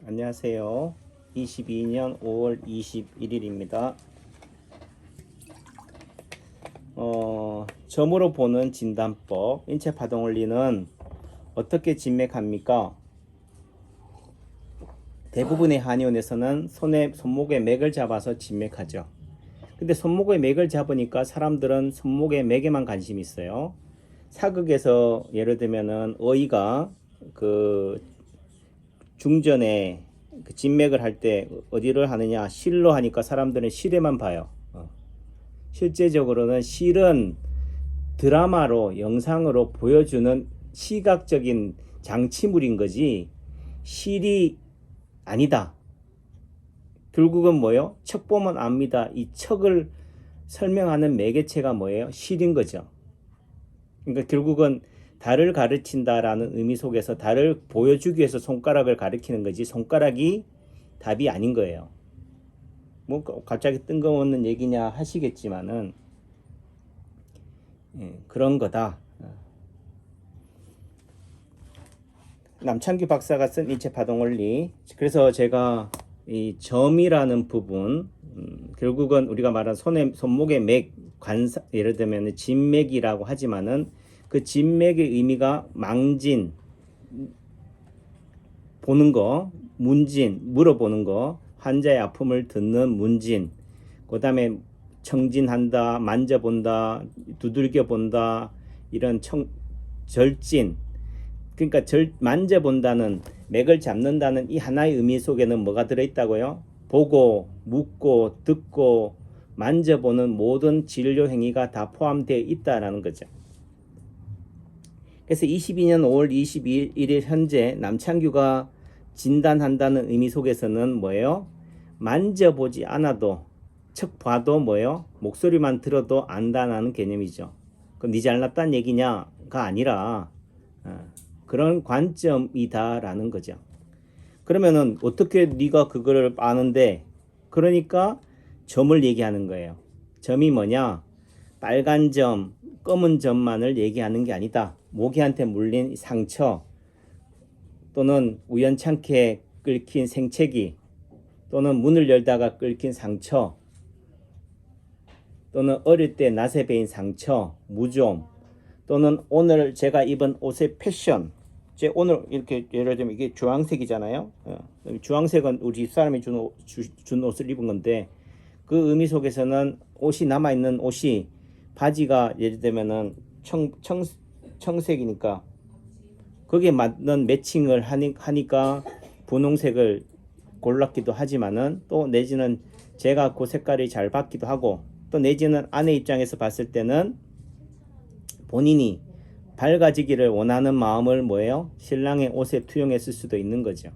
안녕하세요. 22년 5월 21일입니다. 점으로 보는 진단법, 인체 파동 원리는 어떻게 진맥합니까? 대부분의 한의원에서는 손목에 맥을 잡아서 진맥하죠. 근데 손목에 맥을 잡으니까 사람들은 손목의 맥에만 관심이 있어요. 사극에서 예를 들면은 어이가 그 중전에 그 진맥을 할 때 어디를 하느냐, 실로 하니까 사람들은 실에만 봐요. 실제적으로는 실은 드라마로 영상으로 보여주는 시각적인 장치물인 거지 실이 아니다. 결국은 뭐예요? 척 보면 압니다. 이 척을 설명하는 매개체가 뭐예요? 실인 거죠. 그러니까 결국은 달을 가르친다라는 의미 속에서 달을 보여주기 위해서 손가락을 가리키는 거지 손가락이 답이 아닌 거예요. 뭐 갑자기 뜬금없는 얘기냐 하시겠지만은 그런 거다. 남창규 박사가 쓴 인체 파동 원리. 그래서 제가 이 점이라는 부분, 결국은 우리가 말하는 손목의 맥, 예를 들면 진맥이라고 하지만은 그 진맥의 의미가 망진, 보는 거, 문진, 물어보는 거, 환자의 아픔을 듣는 문진, 그 다음에 청진한다, 만져본다, 두들겨본다, 이런 절진. 그러니까 만져본다는, 맥을 잡는다는 이 하나의 의미 속에는 뭐가 들어있다고요? 보고, 묻고, 듣고, 만져보는 모든 진료 행위가 다 포함되어 있다라는 거죠. 그래서 22년 5월 21일 현재 남창규가 진단한다는 의미 속에서는 뭐예요? 만져보지 않아도 척 봐도 뭐예요? 목소리만 들어도 안다는 개념이죠. 그럼 니 잘났다는 얘기냐가 아니라 그런 관점이다라는 거죠. 그러면은 어떻게 네가 그거를 아는데? 그러니까 점을 얘기하는 거예요. 점이 뭐냐? 빨간 점, 검은 점만을 얘기하는 게 아니다. 모기한테 물린 상처, 또는 우연찮게 끓긴 생채기, 또는 문을 열다가 끓긴 상처, 또는 어릴 때 낫에 베인 상처, 무좀, 또는 오늘 제가 입은 옷의 패션. 제 오늘 이렇게 예를 들면 이게 주황색이잖아요. 주황색은 우리 집사람이 준 옷을 입은 건데, 그 의미 속에서는 옷이 남아있는 옷이 바지가 예를 들면은 청색이니까 거기에 맞는 매칭을 하니까 분홍색을 골랐기도 하지만은, 또 내지는 제가 그 색깔이 잘 받기도 하고, 또 내지는 아내 입장에서 봤을 때는 본인이 밝아지기를 원하는 마음을 뭐예요? 신랑의 옷에 투영했을 수도 있는 거죠.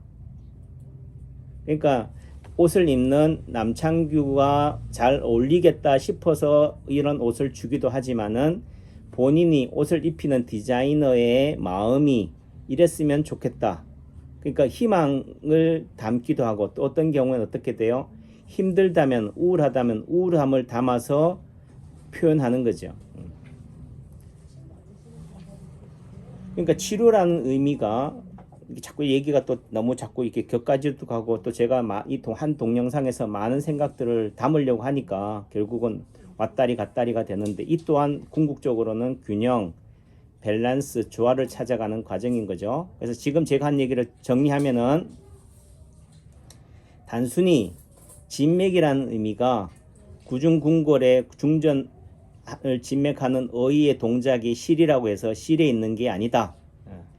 그러니까 옷을 입는 남창규가 잘 어울리겠다 싶어서 이런 옷을 주기도 하지만은, 본인이 옷을 입히는 디자이너의 마음이 이랬으면 좋겠다. 그러니까 희망을 담기도 하고, 또 어떤 경우에는 어떻게 돼요? 힘들다면, 우울하다면 우울함을 담아서 표현하는 거죠. 그러니까 치료라는 의미가 자꾸 얘기가 또 너무 자꾸 이렇게 격가지도 가고, 또 제가 이 한 동영상에서 많은 생각들을 담으려고 하니까 결국은 왔다리 갔다리가 되는데, 이 또한 궁극적으로는 균형, 밸런스, 조화를 찾아가는 과정인 거죠. 그래서 지금 제가 한 얘기를 정리하면은, 단순히 진맥이라는 의미가 구중궁궐의 중전을 진맥하는 어이의 동작이 실이라고 해서 실에 있는 게 아니다.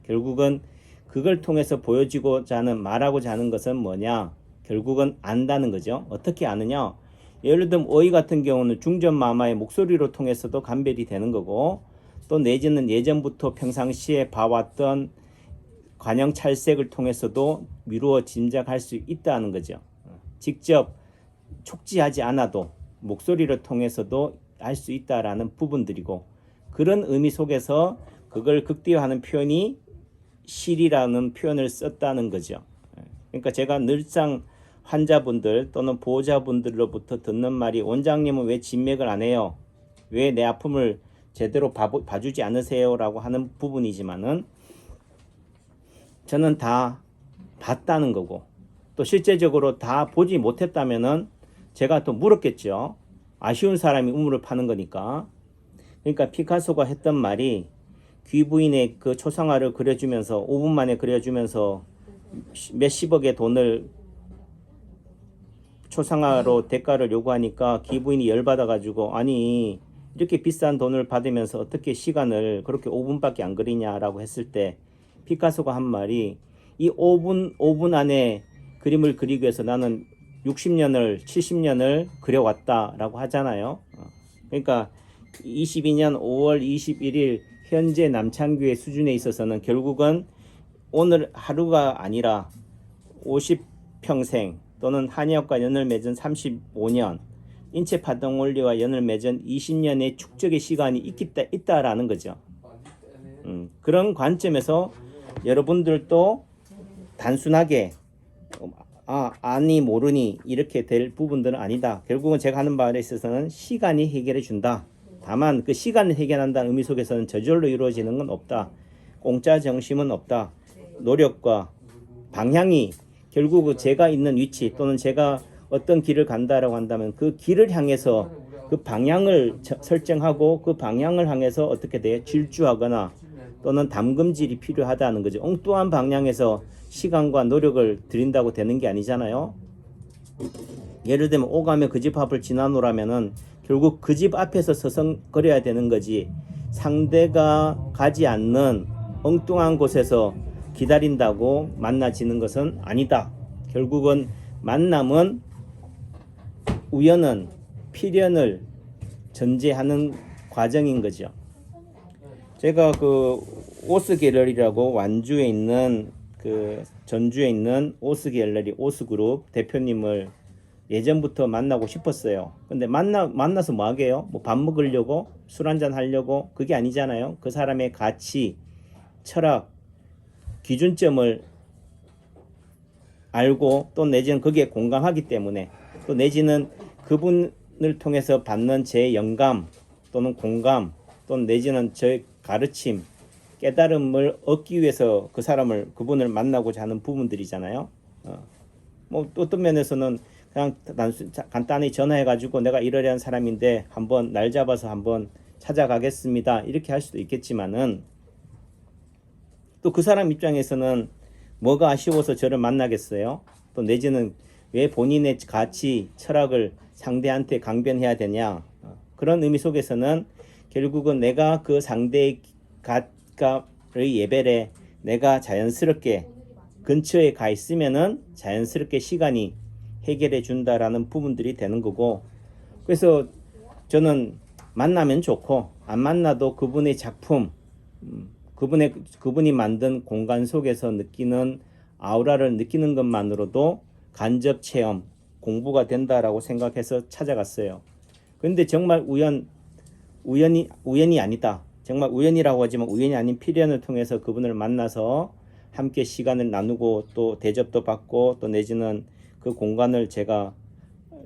결국은 그걸 통해서 보여주고자 하는, 말하고자 하는 것은 뭐냐? 결국은 안다는 거죠. 어떻게 아느냐? 예를 들면 어이 같은 경우는 중전마마의 목소리로 통해서도 감별이 되는 거고, 또 내지는 예전부터 평상시에 봐왔던 관형찰색을 통해서도 미루어 짐작할 수 있다는 거죠. 직접 촉지하지 않아도 목소리를 통해서도 알 수 있다라는 부분들이고, 그런 의미 속에서 그걸 극대화하는 표현이 실이라는 표현을 썼다는 거죠. 그러니까 제가 늘상 환자분들 또는 보호자분들로부터 듣는 말이, 원장님은 왜 진맥을 안 해요? 왜 내 아픔을 제대로 봐주지 않으세요? 라고 하는 부분이지만은, 저는 다 봤다는 거고, 또 실제적으로 다 보지 못했다면은 제가 또 물었겠죠. 아쉬운 사람이 우물을 파는 거니까. 그러니까 피카소가 했던 말이 귀부인의 그 초상화를 그려주면서 5분 만에 그려주면서 몇십억의 돈을 초상화로 대가를 요구하니까 귀부인이 열받아가지고 아니 이렇게 비싼 돈을 받으면서 어떻게 시간을 그렇게 5분밖에 안 그리냐라고 했을 때 피카소가 한 말이 이 5분 안에 그림을 그리기 위해서 나는 60년을 70년을 그려왔다라고 하잖아요. 그러니까 22년 5월 21일 현재 남창규의 수준에 있어서는 결국은 오늘 하루가 아니라 50평생 또는 한의학과 연을 맺은 35년 인체 파동 원리와 연을 맺은 20년의 축적의 시간이 있다라는 거죠. 그런 관점에서 여러분들도 단순하게 아니 모르니 이렇게 될 부분들은 아니다. 결국은 제가 하는 말에 있어서는 시간이 해결해 준다. 다만 그 시간을 해결한다는 의미 속에서는 저절로 이루어지는 건 없다. 공짜 정심은 없다. 노력과 방향이 결국 제가 있는 위치 또는 제가 어떤 길을 간다라고 한다면 그 길을 향해서 그 방향을 설정하고 그 방향을 향해서 어떻게 돼요? 질주하거나 또는 담금질이 필요하다는 거죠. 엉뚱한 방향에서 시간과 노력을 들인다고 되는 게 아니잖아요. 예를 들면 오가며 그 집 앞을 지나노라면은 결국 그 집 앞에서 서성거려야 되는 거지 상대가 가지 않는 엉뚱한 곳에서 기다린다고 만나지는 것은 아니다. 결국은 만남은 우연은 필연을 전제하는 과정인 거죠. 제가 그 오스 갤러리라고 완주에 있는 그 전주에 있는 오스 갤러리 오스그룹 대표님을 예전부터 만나고 싶었어요. 근데 만나서 뭐 하게요? 뭐 밥 먹으려고 술 한잔 하려고 그게 아니잖아요. 그 사람의 가치, 철학, 기준점을 알고 또 내지는 거기에 공감하기 때문에 또 내지는 그분을 통해서 받는 제 영감 또는 공감 또는 내지는 저의 가르침, 깨달음을 얻기 위해서 그분을 만나고자 하는 부분들이잖아요. 뭐 어떤 면에서는 그냥 간단히 전화해가지고 내가 이러려는 사람인데 한번 날 잡아서 한번 찾아가겠습니다. 이렇게 할 수도 있겠지만은 또 그 사람 입장에서는 뭐가 아쉬워서 저를 만나겠어요? 또 내지는 왜 본인의 가치, 철학을 상대한테 강변해야 되냐? 그런 의미 속에서는 결국은 내가 그 상대의 의 예벨에 내가 자연스럽게 근처에 가 있으면은 자연스럽게 시간이 해결해 준다라는 부분들이 되는 거고, 그래서 저는 만나면 좋고 안 만나도 그분의 작품, 그분이 만든 공간 속에서 느끼는 아우라를 느끼는 것만으로도 간접 체험, 공부가 된다라고 생각해서 찾아갔어요. 그런데 정말 우연이 아니다. 정말 우연이라고 하지만 우연이 아닌 필연을 통해서 그분을 만나서 함께 시간을 나누고 또 대접도 받고 또 내지는 그 공간을 제가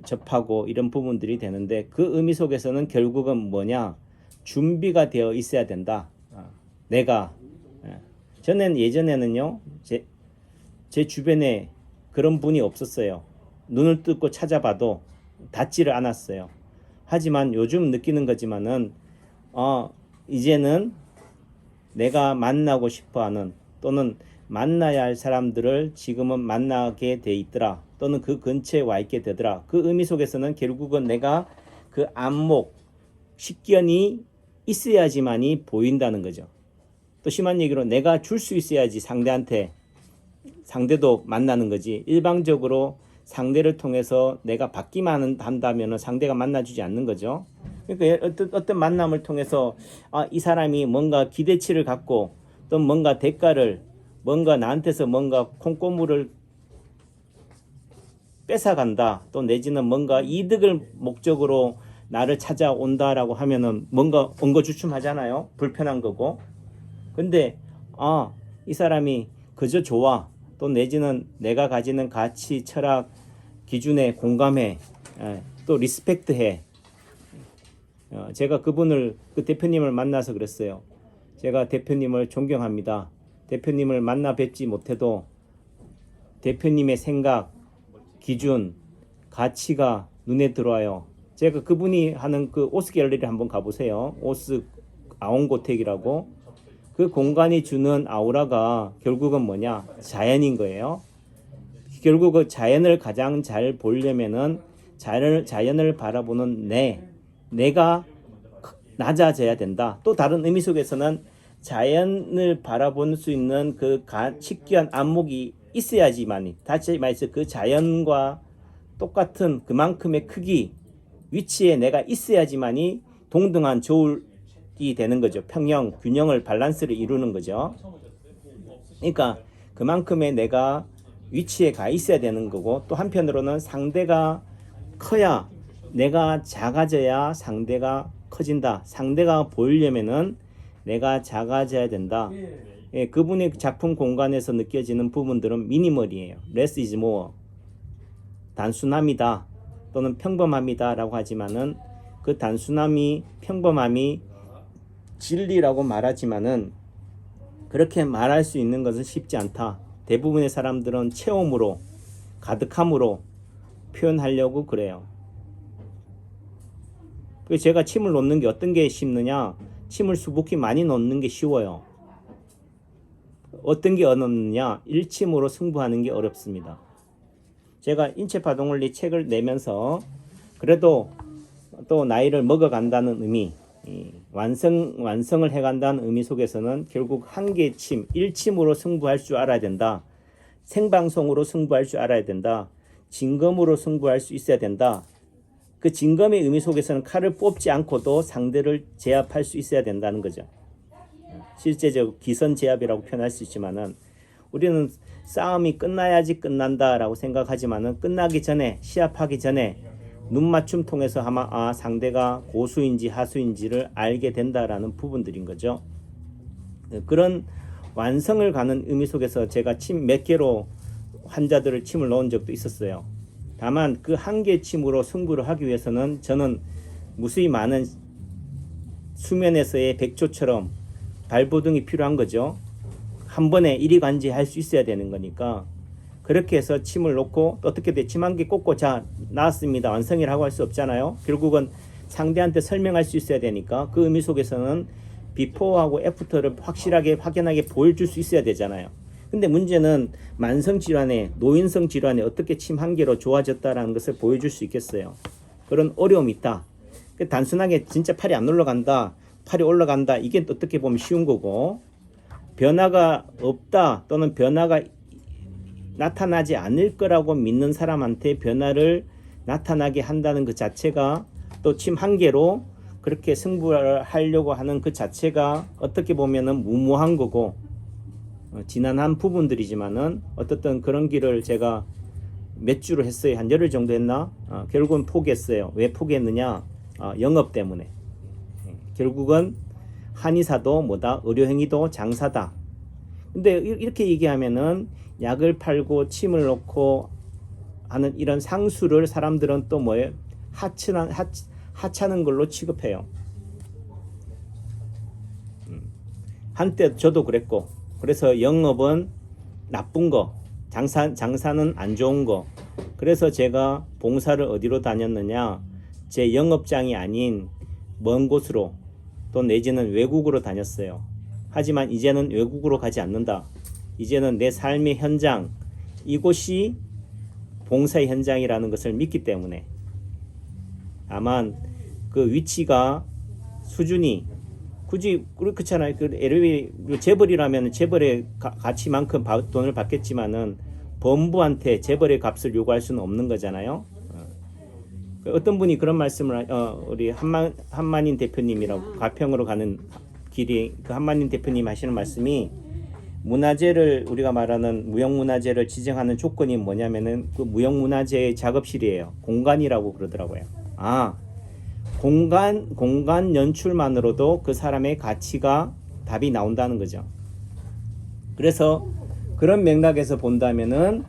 접하고 이런 부분들이 되는데 그 의미 속에서는 결국은 뭐냐? 준비가 되어 있어야 된다. 내가 저는 예전에는요 제 주변에 그런 분이 없었어요. 눈을 뜯고 찾아봐도 닿지를 않았어요. 하지만 요즘 느끼는 거지만은 이제는 내가 만나고 싶어하는 또는 만나야 할 사람들을 지금은 만나게 돼 있더라. 또는 그 근처에 와 있게 되더라. 그 의미 속에서는 결국은 내가 그 안목, 식견이 있어야지만이 보인다는 거죠. 또 심한 얘기로 내가 줄 수 있어야지 상대도 만나는 거지. 일방적으로 상대를 통해서 내가 받기만 한다면 상대가 만나주지 않는 거죠. 그러니까 어떤 만남을 통해서 이 사람이 뭔가 기대치를 갖고 또 뭔가 대가를 뭔가 나한테서 뭔가 콩고물을 뺏어간다. 또 내지는 뭔가 이득을 목적으로 나를 찾아온다라고 하면은 뭔가 엉거주춤하잖아요. 불편한 거고. 근데 이 사람이 그저 좋아. 또 내지는 내가 가지는 가치, 철학, 기준에 공감해. 또 리스펙트해. 제가 그 대표님을 만나서 그랬어요. 제가 대표님을 존경합니다. 대표님을 만나 뵙지 못해도 대표님의 생각, 기준, 가치가 눈에 들어와요. 제가 그분이 하는 그 오스 갤러리를 한번 가보세요. 오스 아옹고텍이라고. 그 공간이 주는 아우라가 결국은 뭐냐? 자연인 거예요. 결국 그 자연을 가장 잘 보려면은 자연을 바라보는 내가 낮아져야 된다. 또 다른 의미 속에서는 자연을 바라볼 수 있는 그 식견 안목이 있어야지만, 다시 말해서 그 자연과 똑같은 그만큼의 크기, 위치에 내가 있어야지만이 동등한 저울이 되는 거죠. 평형, 균형을 밸런스를 이루는 거죠. 그러니까 그만큼의 내가 위치에 가 있어야 되는 거고, 또 한편으로는 상대가 커야, 내가 작아져야 상대가 커진다. 상대가 보이려면은 내가 작아져야 된다. 예, 그분의 작품 공간에서 느껴지는 부분들은 미니멀이에요. less is more. 단순함이다 또는 평범함이다 라고 하지만은, 그 단순함이, 평범함이 진리라고 말하지만은 그렇게 말할 수 있는 것은 쉽지 않다. 대부분의 사람들은 체험으로, 가득함으로 표현하려고 그래요. 그래서 제가 침을 놓는 게 어떤 게 쉽느냐? 침을 수북히 많이 놓는 게 쉬워요. 어떤 게 어렵느냐? 일침으로 승부하는 게 어렵습니다. 제가 인체파동원리 책을 내면서 그래도 또 나이를 먹어간다는 의미, 완성을 해간다는 의미 속에서는 결국 한계 침, 일침으로 승부할 줄 알아야 된다. 생방송으로 승부할 줄 알아야 된다. 진검으로 승부할 수 있어야 된다. 그 진검의 의미 속에서는 칼을 뽑지 않고도 상대를 제압할 수 있어야 된다는 거죠. 실제적 기선 제압이라고 표현할 수 있지만은, 우리는 싸움이 끝나야지 끝난다라고 생각하지만은 끝나기 전에, 시합하기 전에 눈맞춤 통해서 아마 상대가 고수인지 하수인지를 알게 된다라는 부분들인 거죠. 그런 완성을 가는 의미 속에서 제가 침 몇 개로 환자들을 침을 넣은 적도 있었어요. 다만 그 한 개 침으로 승부를 하기 위해서는 저는 무수히 많은 수면에서의 백조처럼 발버둥이 필요한 거죠. 한 번에 일이관지 할 수 있어야 되는 거니까, 그렇게 해서 침을 놓고 또 어떻게 돼? 침 한 개 꽂고 자 나왔습니다, 완성이라고 할 수 없잖아요. 결국은 상대한테 설명할 수 있어야 되니까 그 의미 속에서는 비포하고 애프터를 확실하게 확연하게 보여줄 수 있어야 되잖아요. 근데 문제는 만성 질환에, 노인성 질환에 어떻게 침 한 개로 좋아졌다라는 것을 보여줄 수 있겠어요. 그런 어려움이 있다. 단순하게 진짜 팔이 안 올라간다, 팔이 올라간다, 이게 어떻게 보면 쉬운 거고, 변화가 없다 또는 변화가 나타나지 않을 거라고 믿는 사람한테 변화를 나타나게 한다는 그 자체가, 또 침 한 개로 그렇게 승부를 하려고 하는 그 자체가 어떻게 보면은 무모한 거고, 지난한 부분들이지만은 어떻든 그런 길을 제가 몇 주를 했어요. 한 열흘 정도 했나? 결국은 포기했어요. 왜 포기했느냐? 영업 때문에. 결국은 한의사도 뭐다? 의료행위도 장사다. 근데 이렇게 얘기하면은 약을 팔고 침을 놓고 하는 이런 상수를 사람들은 또 뭐예요? 하찮은 걸로 취급해요. 한때 저도 그랬고, 그래서 영업은 나쁜 거, 장사는 안 좋은 거. 그래서 제가 봉사를 어디로 다녔느냐? 제 영업장이 아닌 먼 곳으로, 또 내지는 외국으로 다녔어요. 하지만 이제는 외국으로 가지 않는다. 이제는 내 삶의 현장, 이곳이 봉사의 현장이라는 것을 믿기 때문에, 다만 그 위치가, 수준이 굳이 그렇잖아요. 그 LV 재벌이라면 재벌의 가치만큼 돈을 받겠지만은 범부한테 재벌의 값을 요구할 수는 없는 거잖아요. 어떤 분이 그런 말씀을, 우리 한만인 대표님이라고, 가평으로 가는 길이 그 한만인 대표님 하시는 말씀이, 문화재를, 우리가 말하는 무형문화재를 지정하는 조건이 뭐냐면은 그 무형문화재의 작업실이에요. 공간이라고 그러더라고요. 공간 연출만으로도 그 사람의 가치가, 답이 나온다는 거죠. 그래서 그런 맥락에서 본다면은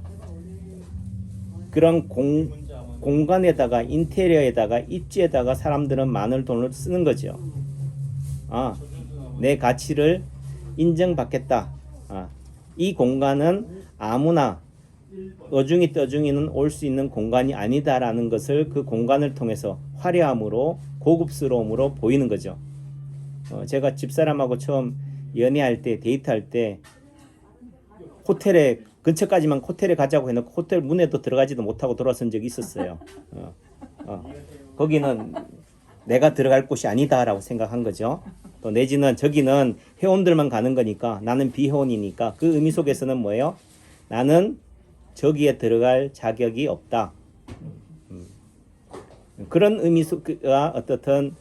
그런 공간에다가, 인테리어에다가, 입지에다가 사람들은 많은 돈을 쓰는 거죠. 내 가치를 인정받겠다. 이 공간은 아무나 어중이 떠중이는 올 수 있는 공간이 아니다라는 것을 그 공간을 통해서 화려함으로 고급스러움으로 보이는 거죠. 제가 집사람하고 처음 연애할 때 데이트할 때 호텔에 근처까지만 호텔에 가자고 해놓고 호텔 문에도 들어가지도 못하고 돌아선 적이 있었어요. 거기는 내가 들어갈 곳이 아니다라고 생각한 거죠. 또 내지는 저기는 회원들만 가는 거니까 나는 비회원이니까 그 의미 속에서는 뭐예요? 나는 저기에 들어갈 자격이 없다. 그런 의미 속가 어떻든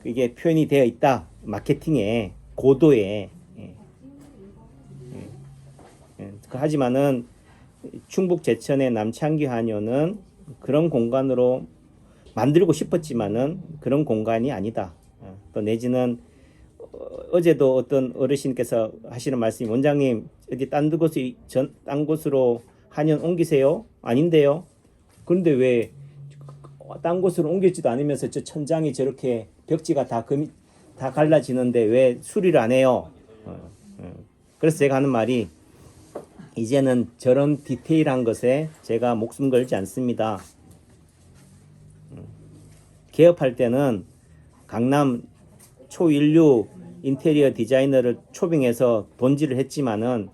이게 표현이 되어 있다. 마케팅의 고도에. 하지만은 충북 제천의 남창기 한의원은 그런 공간으로 만들고 싶었지만은 그런 공간이 아니다. 또 내지는 어제도 어떤 어르신께서 하시는 말씀이 원장님 어디 딴 곳으로 한의원 옮기세요? 아닌데요. 그런데 왜 딴 곳으로 옮기지도 않으면서 저 천장이 저렇게 벽지가 다 갈라지는데 왜 수리를 안 해요? 그래서 제가 하는 말이 이제는 저런 디테일한 것에 제가 목숨 걸지 않습니다. 개업할 때는 강남 초일류 인테리어 디자이너를 초빙해서 돈질을 했지만은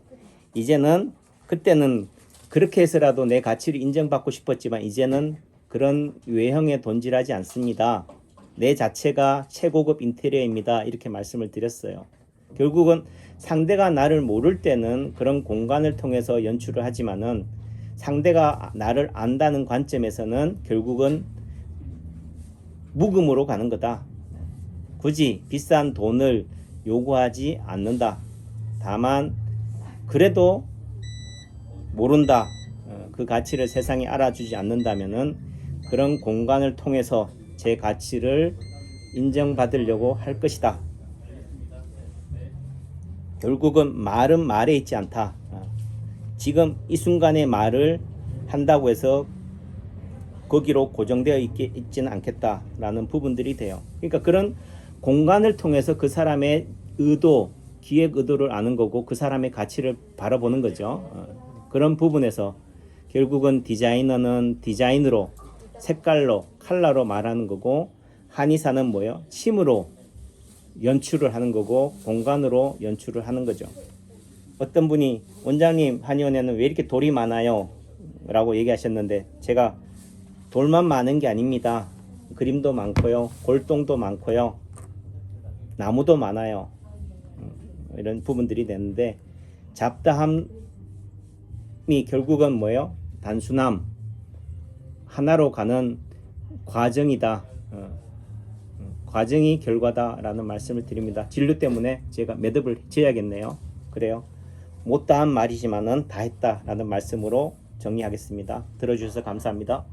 이제는 그때는 그렇게 해서라도 내 가치를 인정받고 싶었지만 이제는 그런 외형에 돈질하지 않습니다. 내 자체가 최고급 인테리어입니다. 이렇게 말씀을 드렸어요. 결국은 상대가 나를 모를 때는 그런 공간을 통해서 연출을 하지만은 상대가 나를 안다는 관점에서는 결국은 묵음으로 가는 거다. 굳이 비싼 돈을 요구하지 않는다. 다만 그래도 모른다. 그 가치를 세상이 알아주지 않는다면은 그런 공간을 통해서 제 가치를 인정받으려고 할 것이다. 결국은 말은 말에 있지 않다. 지금 이 순간에 말을 한다고 해서 거기로 고정되어 있지는 않겠다라는 부분들이 돼요. 그러니까 그런 공간을 통해서 그 사람의 의도, 기획 의도를 아는 거고 그 사람의 가치를 바라보는 거죠. 그런 부분에서 결국은 디자이너는 디자인으로, 색깔로, 컬러로 말하는 거고 한의사는 뭐예요? 침으로 연출을 하는 거고 공간으로 연출을 하는 거죠. 어떤 분이 원장님 한의원에는 왜 이렇게 돌이 많아요? 라고 얘기하셨는데 제가 돌만 많은 게 아닙니다. 그림도 많고요. 골동도 많고요. 나무도 많아요. 이런 부분들이 되는데 잡다함이 결국은 뭐예요? 단순함, 하나로 가는 과정이다. 과정이 결과다라는 말씀을 드립니다. 진료 때문에 제가 매듭을 지어야겠네요. 그래요. 못다한 말이지만은 다 했다라는 말씀으로 정리하겠습니다. 들어주셔서 감사합니다.